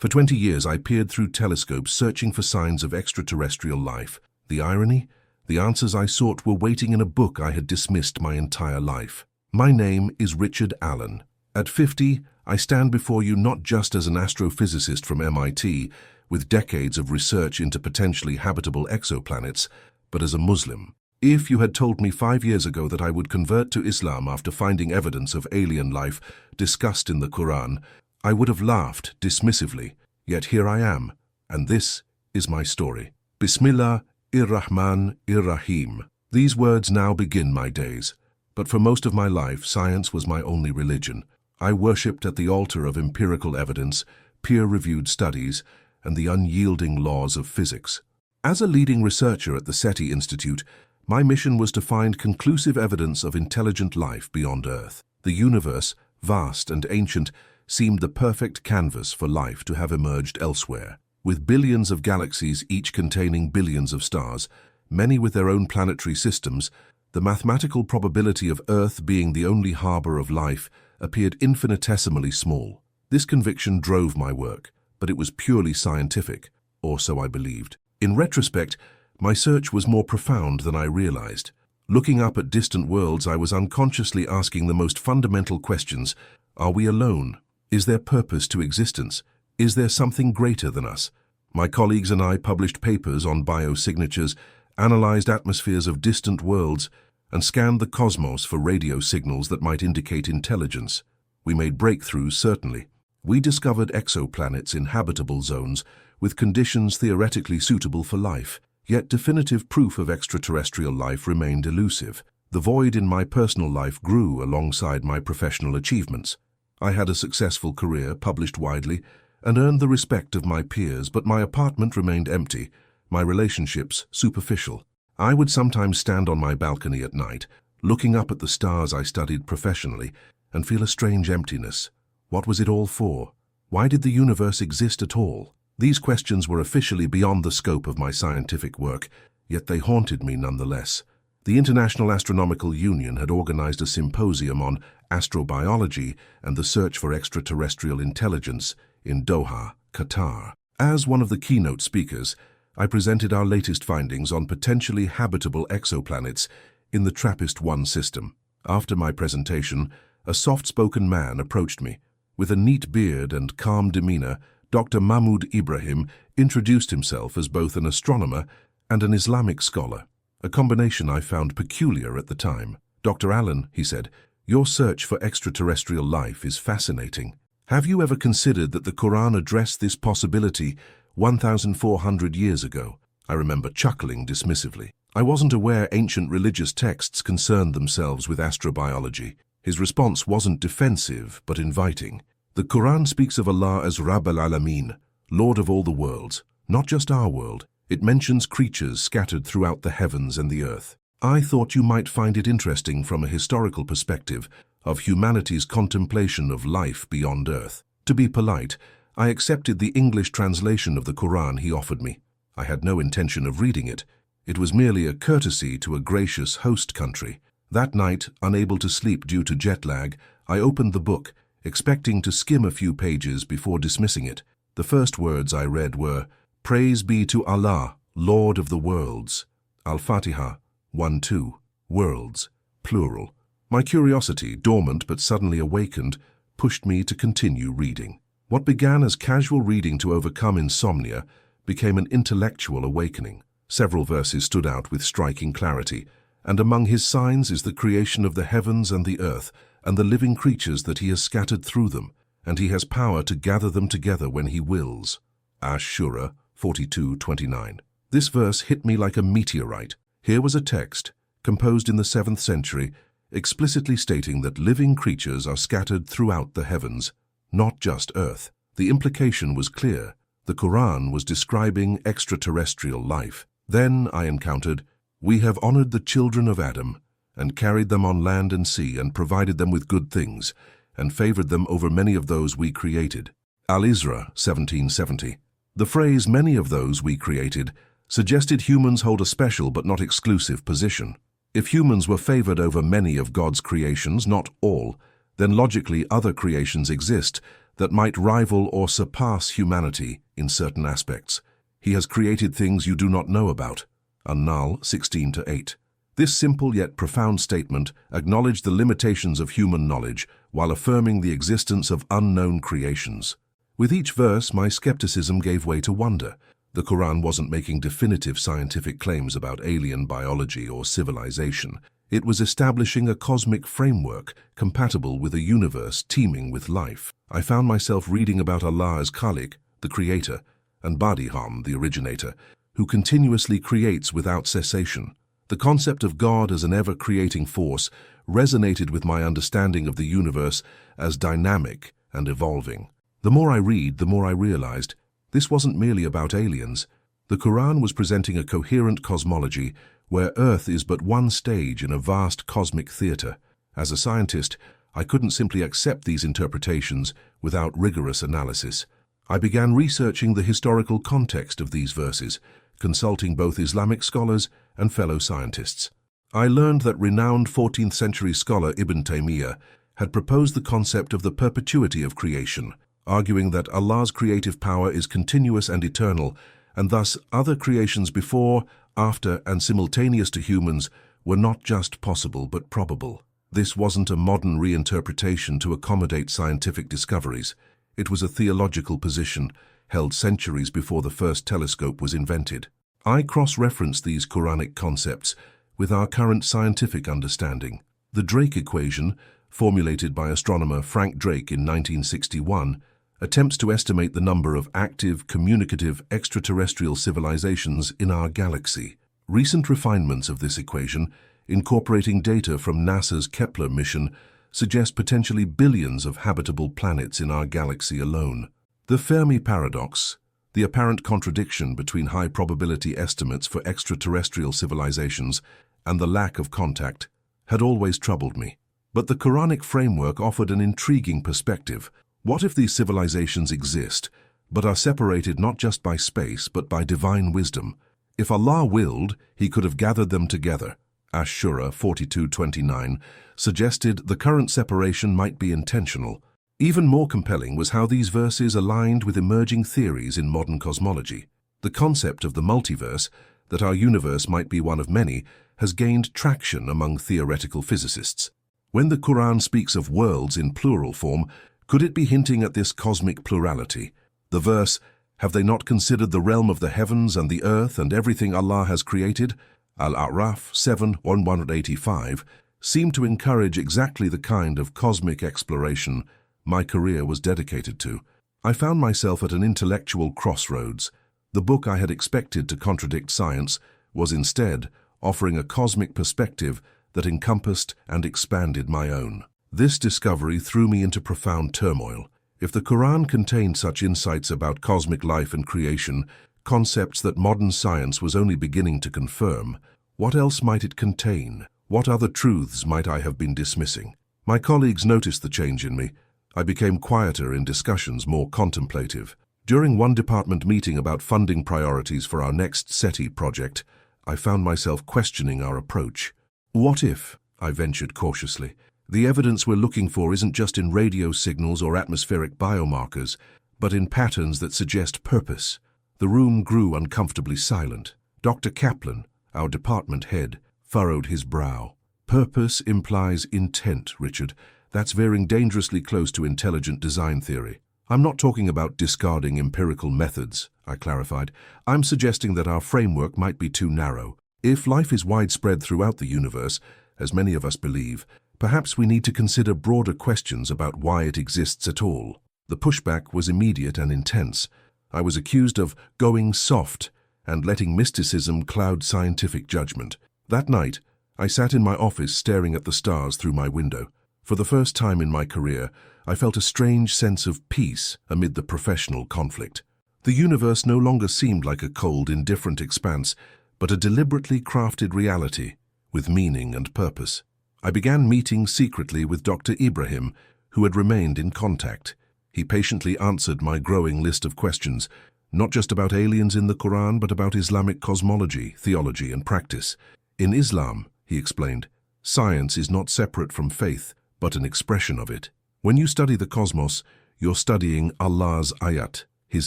For 20 years I peered through telescopes searching for signs of extraterrestrial life. The irony? The answers I sought were waiting in a book I had dismissed my entire life. My name is Richard Allen. At 50, I stand before you not just as an astrophysicist from MIT, with decades of research into potentially habitable exoplanets, but as a Muslim. If you had told me 5 years ago that I would convert to Islam after finding evidence of alien life discussed in the Quran, I would have laughed dismissively. Yet here I am, and this is my story. Bismillahir-Rahman-ir-Rahim. These words now begin my days. But for most of my life, science was my only religion. I worshipped at the altar of empirical evidence, peer-reviewed studies, and the unyielding laws of physics. As a leading researcher at the SETI Institute, my mission was to find conclusive evidence of intelligent life beyond Earth. The universe, vast and ancient, seemed the perfect canvas for life to have emerged elsewhere. With billions of galaxies, each containing billions of stars, many with their own planetary systems, the mathematical probability of Earth being the only harbor of life appeared infinitesimally small. This conviction drove my work, but it was purely scientific, or so I believed. In retrospect, my search was more profound than I realized. Looking up at distant worlds, I was unconsciously asking the most fundamental questions. Are we alone? Is there purpose to existence? Is there something greater than us? My colleagues and I published papers on biosignatures, analyzed atmospheres of distant worlds, and scanned the cosmos for radio signals that might indicate intelligence. We made breakthroughs, certainly. We discovered exoplanets in habitable zones with conditions theoretically suitable for life, yet definitive proof of extraterrestrial life remained elusive. The void in my personal life grew alongside my professional achievements. I had a successful career, published widely, and earned the respect of my peers, but my apartment remained empty, my relationships superficial. I would sometimes stand on my balcony at night, looking up at the stars I studied professionally, and feel a strange emptiness. What was it all for? Why did the universe exist at all? These questions were officially beyond the scope of my scientific work, yet they haunted me nonetheless. The International Astronomical Union had organized a symposium on astrobiology and the search for extraterrestrial intelligence in Doha, Qatar. As one of the keynote speakers, I presented our latest findings on potentially habitable exoplanets in the TRAPPIST-1 system. After my presentation, a soft-spoken man approached me. With a neat beard and calm demeanor, Dr. Mahmoud Ibrahim introduced himself as both an astronomer and an Islamic scholar, a combination I found peculiar at the time. "Dr. Allen," he said, "your search for extraterrestrial life is fascinating. Have you ever considered that the Quran addressed this possibility 1,400 years ago?" I remember chuckling dismissively. I wasn't aware ancient religious texts concerned themselves with astrobiology. His response wasn't defensive, but inviting. The Quran speaks of Allah as Rabb al-Alameen, Lord of all the worlds, not just our world. It mentions creatures scattered throughout the heavens and the earth. I thought you might find it interesting from a historical perspective of humanity's contemplation of life beyond Earth. To be polite, I accepted the English translation of the Quran he offered me. I had no intention of reading it. It was merely a courtesy to a gracious host country. That night, unable to sleep due to jet lag, I opened the book, expecting to skim a few pages before dismissing it. The first words I read were, "Praise be to Allah, Lord of the worlds." Al-Fatiha, 1-2, worlds, plural. My curiosity, dormant but suddenly awakened, pushed me to continue reading. What began as casual reading to overcome insomnia became an intellectual awakening. Several verses stood out with striking clarity, and among his signs is the creation of the heavens and the earth, and the living creatures that he has scattered through them, and he has power to gather them together when he wills. Ash-Shura 42:29. This verse hit me like a meteorite. Here was a text, composed in the 7th century, explicitly stating that living creatures are scattered throughout the heavens, not just Earth. The implication was clear. The Quran was describing extraterrestrial life. Then I encountered, "We have honored the children of Adam, and carried them on land and sea, and provided them with good things, and favored them over many of those we created." Al-Isra 1770. The phrase "many of those we created" suggested humans hold a special but not exclusive position. If humans were favored over many of God's creations, not all, then logically other creations exist that might rival or surpass humanity in certain aspects. He has created things you do not know about. An-Nahl 16-8. This simple yet profound statement acknowledged the limitations of human knowledge while affirming the existence of unknown creations. With each verse, my skepticism gave way to wonder. The Quran wasn't making definitive scientific claims about alien biology or civilization. It was establishing a cosmic framework compatible with a universe teeming with life. I found myself reading about Allah as Khalik, the creator, and Badiham, the originator, who continuously creates without cessation. The concept of God as an ever-creating force resonated with my understanding of the universe as dynamic and evolving. The more I read, the more I realized this wasn't merely about aliens. The Quran was presenting a coherent cosmology where Earth is but one stage in a vast cosmic theater. As a scientist, I couldn't simply accept these interpretations without rigorous analysis. I began researching the historical context of these verses, consulting both Islamic scholars and fellow scientists. I learned that renowned 14th century scholar Ibn Taymiyyah had proposed the concept of the perpetuity of creation, arguing that Allah's creative power is continuous and eternal, and thus other creations before, after, and simultaneous to humans were not just possible but probable. This wasn't a modern reinterpretation to accommodate scientific discoveries. It was a theological position held centuries before the first telescope was invented. I cross-referenced these Quranic concepts with our current scientific understanding. The Drake equation, formulated by astronomer Frank Drake in 1961, attempts to estimate the number of active, communicative extraterrestrial civilizations in our galaxy. Recent refinements of this equation, incorporating data from NASA's Kepler mission, suggest potentially billions of habitable planets in our galaxy alone. The Fermi paradox, the apparent contradiction between high probability estimates for extraterrestrial civilizations and the lack of contact, had always troubled me. But the Quranic framework offered an intriguing perspective. What if these civilizations exist, but are separated not just by space but by divine wisdom? If Allah willed, He could have gathered them together. Ash-Shura 42:29 suggested the current separation might be intentional. Even more compelling was how these verses aligned with emerging theories in modern cosmology. The concept of the multiverse, that our universe might be one of many, has gained traction among theoretical physicists. When the Quran speaks of worlds in plural form, could it be hinting at this cosmic plurality? The verse, "Have they not considered the realm of the heavens and the earth and everything Allah has created?" Al-A'raf 7:185, seemed to encourage exactly the kind of cosmic exploration my career was dedicated to. I found myself at an intellectual crossroads. The book I had expected to contradict science was instead offering a cosmic perspective that encompassed and expanded my own. This discovery threw me into profound turmoil. If the Quran contained such insights about cosmic life and creation, concepts that modern science was only beginning to confirm, what else might it contain? What other truths might I have been dismissing? My colleagues noticed the change in me. I became quieter in discussions, more contemplative. During one department meeting about funding priorities for our next SETI project, I found myself questioning our approach. What if, I ventured cautiously, the evidence we're looking for isn't just in radio signals or atmospheric biomarkers, but in patterns that suggest purpose? The room grew uncomfortably silent. Dr. Kaplan, our department head, furrowed his brow. Purpose implies intent, Richard. That's veering dangerously close to intelligent design theory. I'm not talking about discarding empirical methods, I clarified. I'm suggesting that our framework might be too narrow. If life is widespread throughout the universe, as many of us believe, perhaps we need to consider broader questions about why it exists at all. The pushback was immediate and intense. I was accused of going soft and letting mysticism cloud scientific judgment. That night, I sat in my office staring at the stars through my window. For the first time in my career, I felt a strange sense of peace amid the professional conflict. The universe no longer seemed like a cold, indifferent expanse, but a deliberately crafted reality with meaning and purpose. I began meeting secretly with Dr. Ibrahim, who had remained in contact. He patiently answered my growing list of questions, not just about aliens in the Quran, but about Islamic cosmology, theology, and practice. In Islam, he explained, science is not separate from faith, but an expression of it. When you study the cosmos, You're studying Allah's ayat, His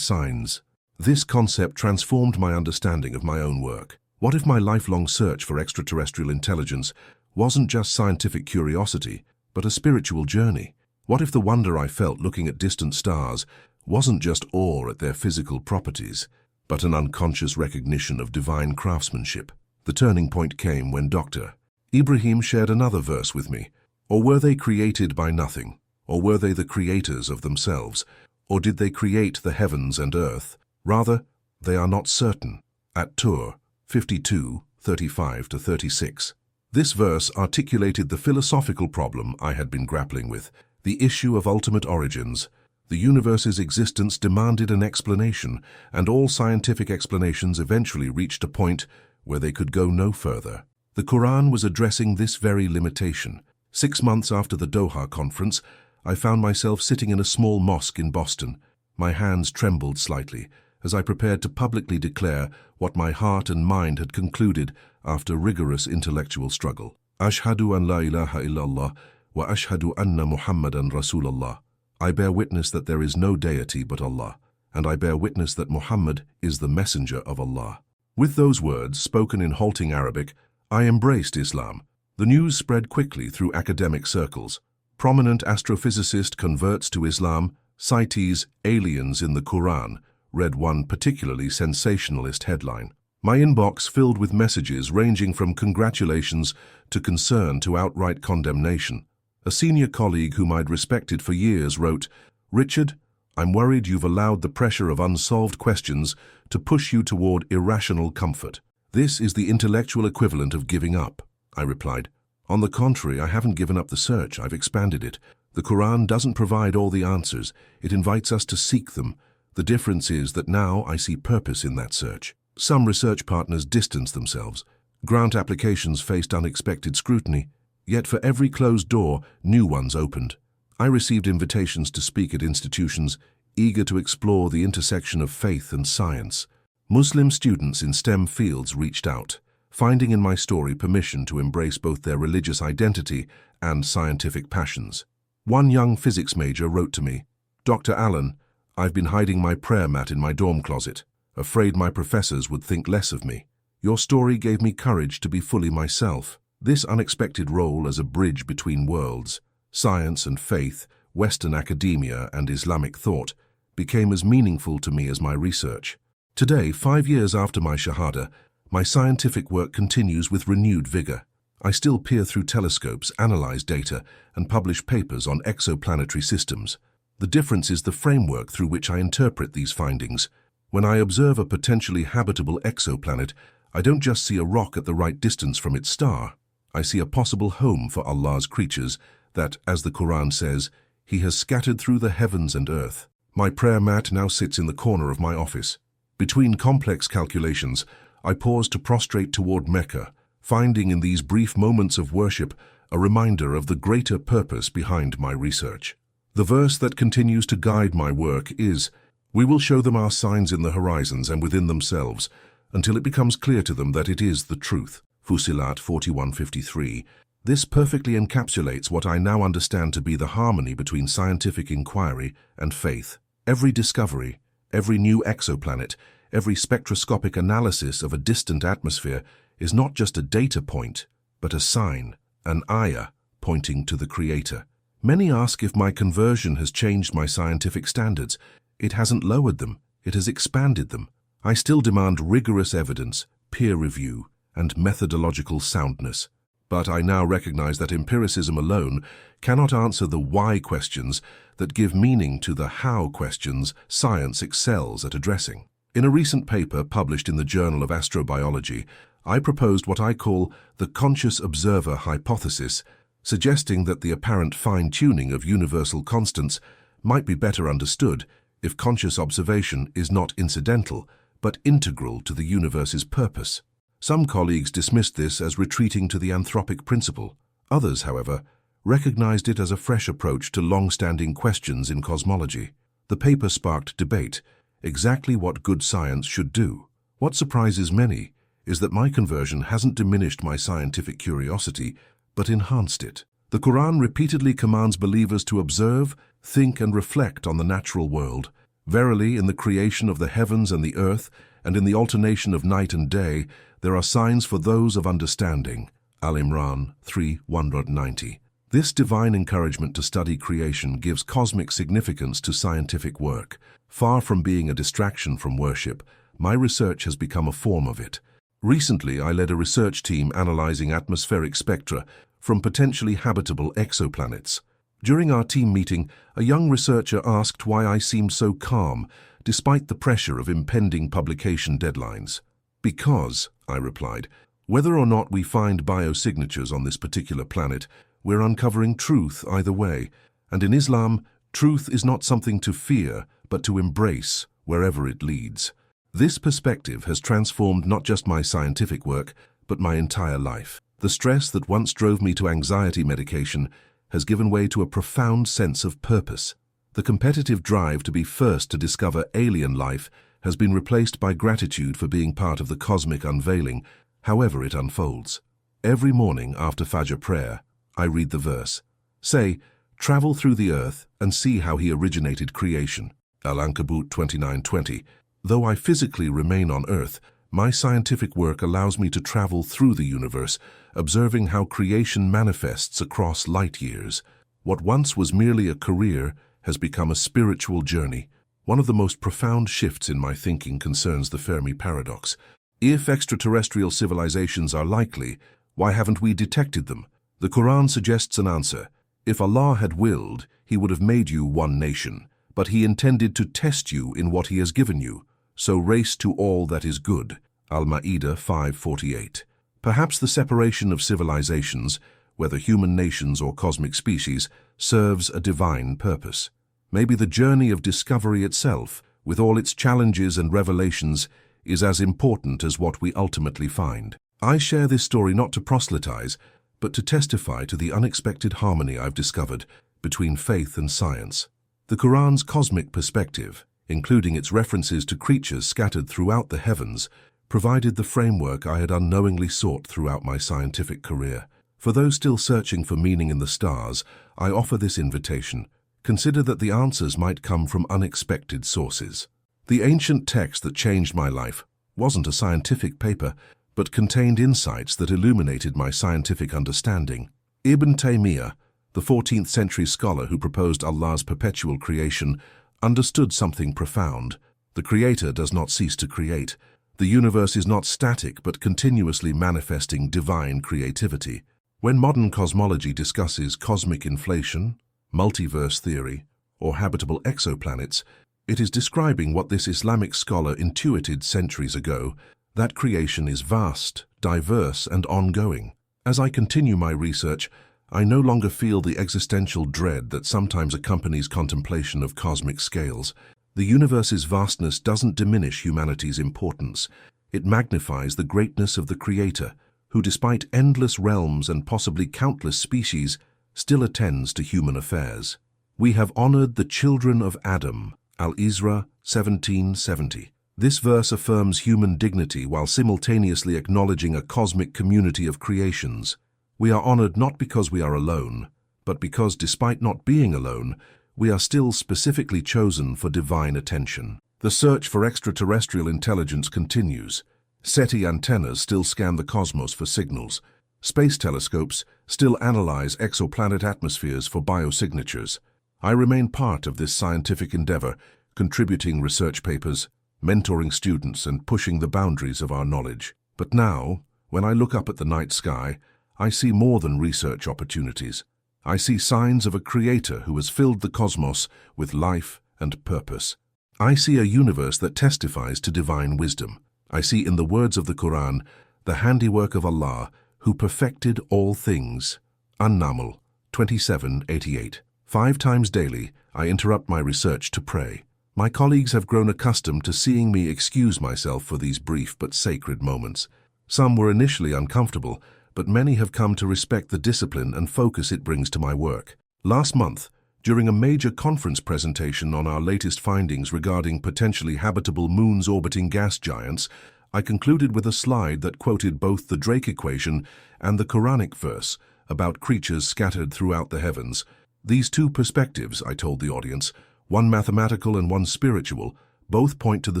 signs. This concept transformed my understanding of my own work. What if my lifelong search for extraterrestrial intelligence wasn't just scientific curiosity, but a spiritual journey? What if the wonder I felt looking at distant stars wasn't just awe at their physical properties, but an unconscious recognition of divine craftsmanship? The turning point came when Dr. Ibrahim shared another verse with me. Or were they created by nothing? Or were they the creators of themselves? Or did they create the heavens and earth? Rather, they are not certain. At Tur 52:35-36. This verse articulated the philosophical problem I had been grappling with, the issue of ultimate origins. The universe's existence demanded an explanation, and all scientific explanations eventually reached a point where they could go no further. The Quran was addressing this very limitation. 6 months after the Doha conference, I found myself sitting in a small mosque in Boston. My hands trembled slightly as I prepared to publicly declare what my heart and mind had concluded after rigorous intellectual struggle. Ashhadu an la ilaha illallah wa ashhadu anna Muhammadan Rasulullah. I bear witness that there is no deity but Allah, and I bear witness that Muhammad is the messenger of Allah. With those words, spoken in halting Arabic, I embraced Islam. The news spread quickly through academic circles. Prominent astrophysicist converts to Islam, cites aliens in the Quran, read one particularly sensationalist headline. My inbox filled with messages ranging from congratulations to concern to outright condemnation. A senior colleague whom I'd respected for years wrote, "Richard, I'm worried you've allowed the pressure of unsolved questions to push you toward irrational comfort. This is the intellectual equivalent of giving up." I replied, "On the contrary, I haven't given up the search, I've expanded it. The Quran doesn't provide all the answers, it invites us to seek them. The difference is that now I see purpose in that search." Some research partners distanced themselves. Grant applications faced unexpected scrutiny, yet for every closed door, new ones opened. I received invitations to speak at institutions eager to explore the intersection of faith and science. Muslim students in STEM fields reached out, finding in my story permission to embrace both their religious identity and scientific passions. One young physics major wrote to me, "Dr. Allen, I've been hiding my prayer mat in my dorm closet, afraid my professors would think less of me. Your story gave me courage to be fully myself." This unexpected role as a bridge between worlds, science and faith, Western academia and Islamic thought, became as meaningful to me as my research. Today, 5 years after my Shahada, my scientific work continues with renewed vigor. I still peer through telescopes, analyze data, and publish papers on exoplanetary systems. The difference is the framework through which I interpret these findings. When I observe a potentially habitable exoplanet, I don't just see a rock at the right distance from its star. I see a possible home for Allah's creatures that, as the Quran says, He has scattered through the heavens and earth. My prayer mat now sits in the corner of my office. Between complex calculations, I pause to prostrate toward Mecca, finding in these brief moments of worship a reminder of the greater purpose behind my research. The verse that continues to guide my work is, "We will show them our signs in the horizons and within themselves, until it becomes clear to them that it is the truth." Fusilat 41:53. This perfectly encapsulates what I now understand to be the harmony between scientific inquiry and faith. Every discovery, every new exoplanet, every spectroscopic analysis of a distant atmosphere is not just a data point, but a sign, an ayah, pointing to the Creator. Many ask if my conversion has changed my scientific standards. It hasn't lowered them, it has expanded them. I still demand rigorous evidence, peer review, and methodological soundness. But I now recognize that empiricism alone cannot answer the why questions that give meaning to the how questions science excels at addressing. In a recent paper published in the Journal of Astrobiology, I proposed what I call the conscious observer hypothesis, suggesting that the apparent fine-tuning of universal constants might be better understood if conscious observation is not incidental, but integral to the universe's purpose. Some colleagues dismissed this as retreating to the anthropic principle. Others, however, recognized it as a fresh approach to long-standing questions in cosmology. The paper sparked debate, exactly what good science should do. What surprises many is that my conversion hasn't diminished my scientific curiosity, but enhanced it. The Quran repeatedly commands believers to observe, think and reflect on the natural world. Verily, in the creation of the heavens and the earth, and in the alternation of night and day, there are signs for those of understanding. Al-Imran 3:190. This divine encouragement to study creation gives cosmic significance to scientific work. Far from being a distraction from worship, my research has become a form of it. Recently, I led a research team analyzing atmospheric spectra from potentially habitable exoplanets. During our team meeting, a young researcher asked why I seemed so calm, despite the pressure of impending publication deadlines. Because, I replied, whether or not we find biosignatures on this particular planet, we're uncovering truth either way. And in Islam, truth is not something to fear, but to embrace wherever it leads. This perspective has transformed not just my scientific work, but my entire life. The stress that once drove me to anxiety medication has given way to a profound sense of purpose. The competitive drive to be first to discover alien life has been replaced by gratitude for being part of the cosmic unveiling, however it unfolds. Every morning after Fajr prayer, I read the verse, say, travel through the earth and see how he originated creation. Al-Ankabut 29:20. Though I physically remain on earth, my scientific work allows me to travel through the universe, observing how creation manifests across light years. What once was merely a career has become a spiritual journey. One of the most profound shifts in my thinking concerns the Fermi paradox. If extraterrestrial civilizations are likely, why haven't we detected them? The Quran suggests an answer. If Allah had willed, He would have made you one nation, but He intended to test you in what He has given you. So race to all that is good. Al-Ma'idah 5:48. Perhaps the separation of civilizations, whether human nations or cosmic species, serves a divine purpose. Maybe the journey of discovery itself, with all its challenges and revelations, is as important as what we ultimately find. I share this story not to proselytize, but to testify to the unexpected harmony I've discovered between faith and science. The Quran's cosmic perspective, including its references to creatures scattered throughout the heavens, provided the framework I had unknowingly sought throughout my scientific career. For those still searching for meaning in the stars, I offer this invitation. Consider that the answers might come from unexpected sources. The ancient text that changed my life wasn't a scientific paper, but contained insights that illuminated my scientific understanding. Ibn Taymiyyah, the 14th century scholar who proposed Allah's perpetual creation, understood something profound. The Creator does not cease to create. The universe is not static but continuously manifesting divine creativity. When modern cosmology discusses cosmic inflation, multiverse theory, or habitable exoplanets, it is describing what this Islamic scholar intuited centuries ago, that creation is vast, diverse, and ongoing. As I continue my research, I no longer feel the existential dread that sometimes accompanies contemplation of cosmic scales. The universe's vastness doesn't diminish humanity's importance. It magnifies the greatness of the Creator, who despite endless realms and possibly countless species, still attends to human affairs. We have honored the children of Adam. Al-Isra 17:70. This verse affirms human dignity while simultaneously acknowledging a cosmic community of creations. We are honored not because we are alone, but because, despite not being alone, we are still specifically chosen for divine attention. The search for extraterrestrial intelligence continues. SETI antennas still scan the cosmos for signals. Space telescopes still analyze exoplanet atmospheres for biosignatures. I remain part of this scientific endeavor, contributing research papers, mentoring students, and pushing the boundaries of our knowledge. But now, when I look up at the night sky, I see more than research opportunities. I see signs of a Creator who has filled the cosmos with life and purpose. I see a universe that testifies to divine wisdom. I see in the words of the Quran the handiwork of Allah, who perfected all things. An-Naml 27:88. 5 times daily, I interrupt my research to pray. My colleagues have grown accustomed to seeing me excuse myself for these brief but sacred moments. Some were initially uncomfortable, but many have come to respect the discipline and focus it brings to my work. Last month, during a major conference presentation on our latest findings regarding potentially habitable moons orbiting gas giants, I concluded with a slide that quoted both the Drake equation and the Quranic verse about creatures scattered throughout the heavens. These two perspectives, I told the audience, one mathematical and one spiritual, both point to the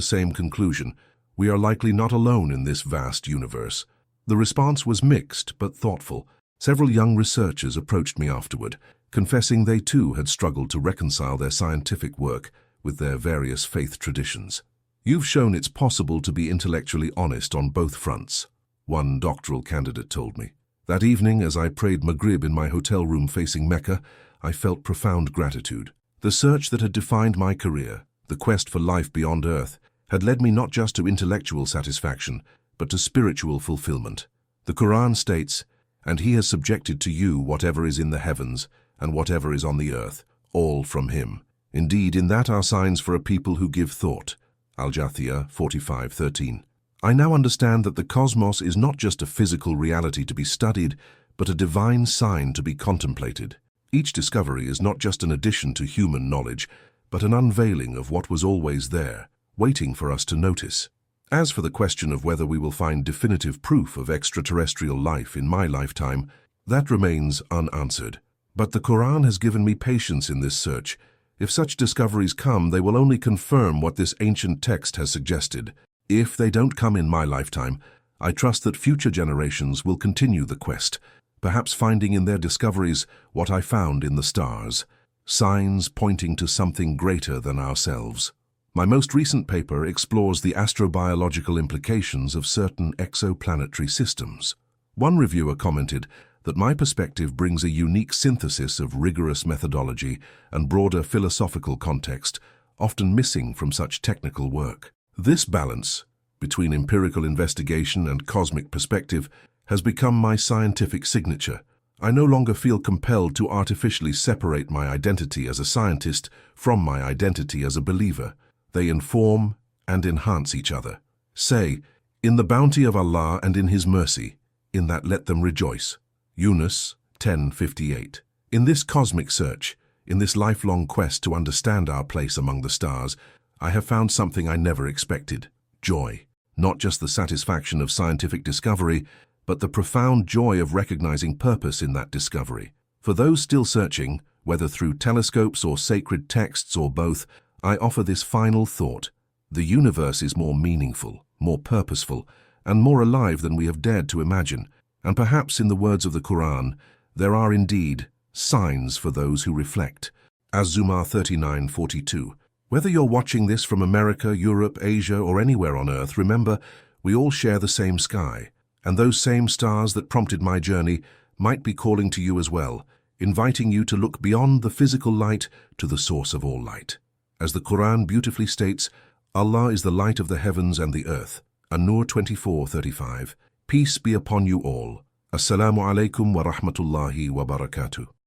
same conclusion. We are likely not alone in this vast universe. The response was mixed but thoughtful. Several young researchers approached me afterward, confessing they too had struggled to reconcile their scientific work with their various faith traditions. You've shown it's possible to be intellectually honest on both fronts, one doctoral candidate told me. That evening, as I prayed Maghrib in my hotel room facing Mecca, I felt profound gratitude. The search that had defined my career, the quest for life beyond Earth, had led me not just to intellectual satisfaction, but to spiritual fulfillment. The Quran states, "And he has subjected to you whatever is in the heavens and whatever is on the earth, all from him." Indeed, in that are signs for a people who give thought. Al-Jathiyah 45:13. I now understand that the cosmos is not just a physical reality to be studied, but a divine sign to be contemplated. Each discovery is not just an addition to human knowledge, but an unveiling of what was always there, waiting for us to notice. As for the question of whether we will find definitive proof of extraterrestrial life in my lifetime, that remains unanswered. But the Quran has given me patience in this search. If such discoveries come, they will only confirm what this ancient text has suggested. If they don't come in my lifetime, I trust that future generations will continue the quest, perhaps finding in their discoveries what I found in the stars, signs pointing to something greater than ourselves. My most recent paper explores the astrobiological implications of certain exoplanetary systems. One reviewer commented that my perspective brings a unique synthesis of rigorous methodology and broader philosophical context, often missing from such technical work. This balance between empirical investigation and cosmic perspective has become my scientific signature. I no longer feel compelled to artificially separate my identity as a scientist from my identity as a believer. They inform and enhance each other. Say, "In the bounty of Allah and in His mercy, in that let them rejoice." Yunus 10:58. In this cosmic search, in this lifelong quest to understand our place among the stars, I have found something I never expected: joy. Not just the satisfaction of scientific discovery, but the profound joy of recognizing purpose in that discovery. For those still searching, whether through telescopes or sacred texts or both, I offer this final thought: the universe is more meaningful, more purposeful, and more alive than we have dared to imagine. And perhaps, in the words of the Quran, there are indeed signs for those who reflect. Az-Zumar 39:42. Whether you're watching this from America, Europe, Asia, or anywhere on Earth, remember, we all share the same sky. And those same stars that prompted my journey might be calling to you as well, inviting you to look beyond the physical light to the source of all light. As the Quran beautifully states, Allah is the light of the heavens and the earth. An-Nur 24:35. Peace be upon you all. Assalamu alaikum wa rahmatullahi wa barakatuh.